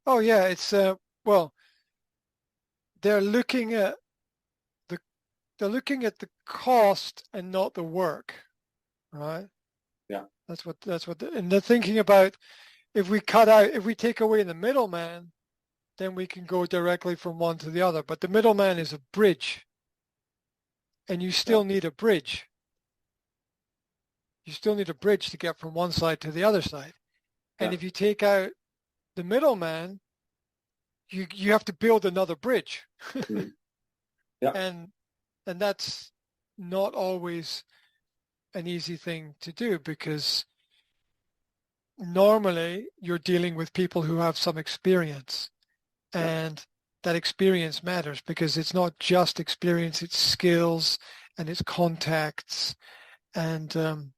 Oh yeah, it's well, they're looking at the they're looking at the cost and not the work, right? Yeah. And they're thinking about if we take away the middleman, then we can go directly from one to the other. But the middleman is a bridge, and you Yeah. still need a bridge. You still need a bridge to get from one side to the other side. And Yeah. if you take out the middleman, you have to build another bridge. Mm. Yeah. and and that's not always an easy thing to do because normally you're dealing with people who have some experience, Yeah. and that experience matters because it's not just experience, it's skills and it's contacts and um,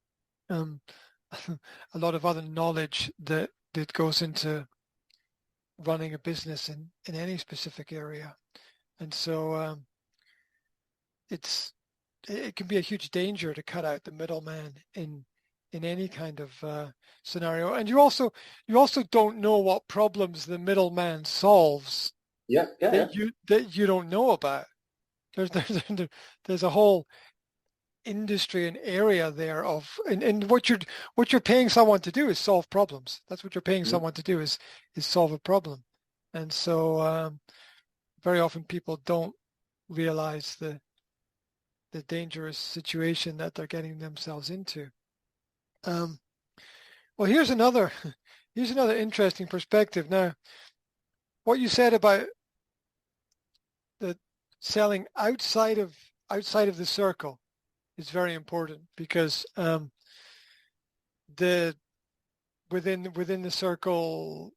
a lot of other knowledge that goes into running a business in any specific area. And so it can be a huge danger to cut out the middleman in any kind of scenario. And you also don't know what problems the middleman solves Yeah. Yeah. Yeah. that you don't know about. There's there's a whole industry and area there of and what you're paying someone to do is solve problems. That's what you're paying Mm. someone to do is solve a problem. And so very often people don't realize the dangerous situation that they're getting themselves into. Um, well, here's another interesting perspective. Now, what you said about the selling outside of the circle is very important because the within the circle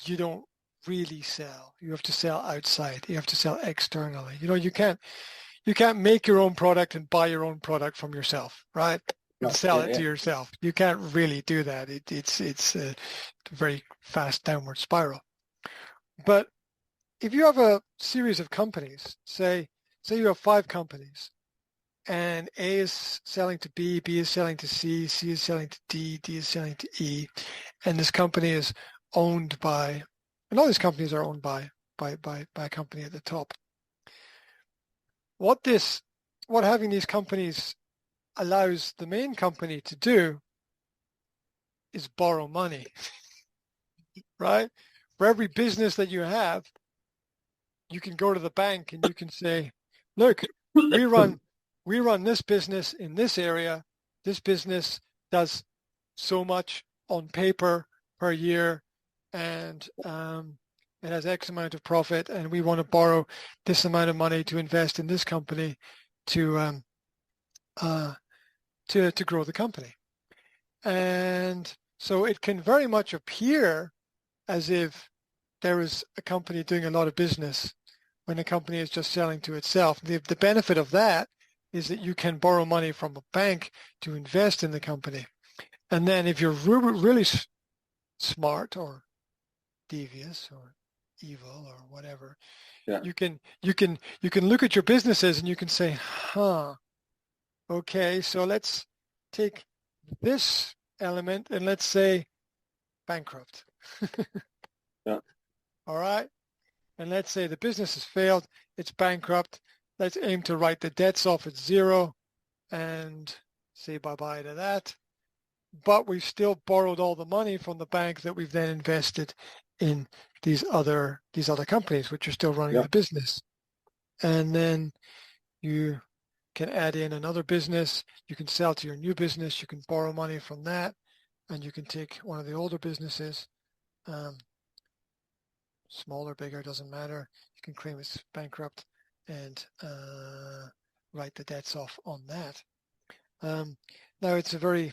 you don't really sell. You have to sell outside. You have to sell externally. You can't make your own product and buy your own product from yourself, right? And No. sell Yeah. it to Yeah. yourself. You can't really do that. It's a very fast downward spiral. But if you have a series of companies, say you have five companies, and A is selling to B, B is selling to C, C is selling to D, D is selling to E, and this company is owned by, and all these companies are owned by a company at the top. What this, what having these companies allows the main company to do is borrow money, right? For every business that you have, you can go to the bank and you can say, look, we run we run this business in this area. This business does so much on paper per year, and it has X amount of profit, and we want to borrow this amount of money to invest in this company to uh, to grow the company. And so it can very much appear as if there is a company doing a lot of business when a company is just selling to itself. The benefit of that is that you can borrow money from a bank to invest in the company. And then if you're really smart or devious or evil or whatever, Yeah. you can look at your businesses and you can say, huh, okay, so let's take this element and let's say bankrupt. Yeah. All right. And let's say the business has failed, it's bankrupt. Let's aim to write the debts off at zero and say bye-bye to that. But we've still borrowed all the money from the bank that we've then invested in these other companies, which are still running Yeah. the business. And then you can add in another business. You can sell to your new business. You can borrow money from that, and you can take one of the older businesses, um, smaller, bigger, doesn't matter. You can claim it's bankrupt and write the debts off on that. Now, it's a very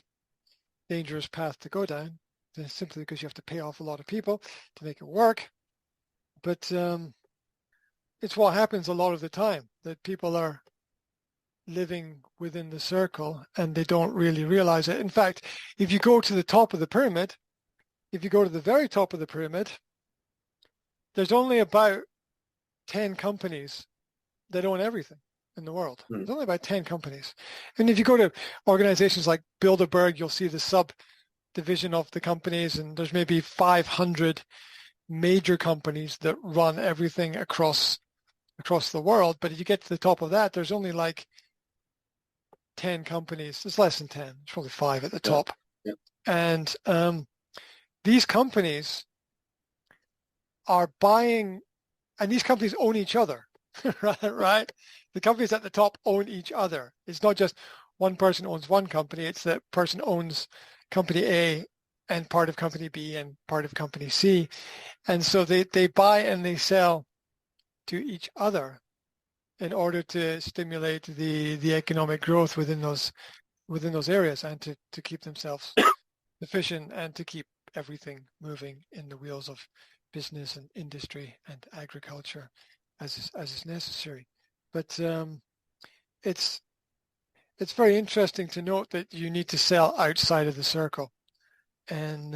dangerous path to go down, simply because you have to pay off a lot of people to make it work. But it's what happens a lot of the time, that people are living within the circle and they don't really realize it. In fact, if you go to the top of the pyramid, if you go to the very top of the pyramid, there's only about 10 companies that own everything in the world. Mm. There's only about 10 companies. And if you go to organizations like Bilderberg, you'll see the subdivision of the companies, and there's maybe 500 major companies that run everything across the world. But if you get to the top of that, there's only like 10 companies. It's less than 10. It's probably 5 at the top. Yeah. And these companies are buying, and these companies own each other, right? The companies at the top own each other. It's not just one person owns one company. It's that person owns company A and part of company B and part of company C. And so they buy and they sell to each other in order to stimulate the economic growth within those areas and to keep themselves efficient and to keep everything moving in the wheels of business and industry and agriculture as is necessary. But it's very interesting to note that you need to sell outside of the circle. And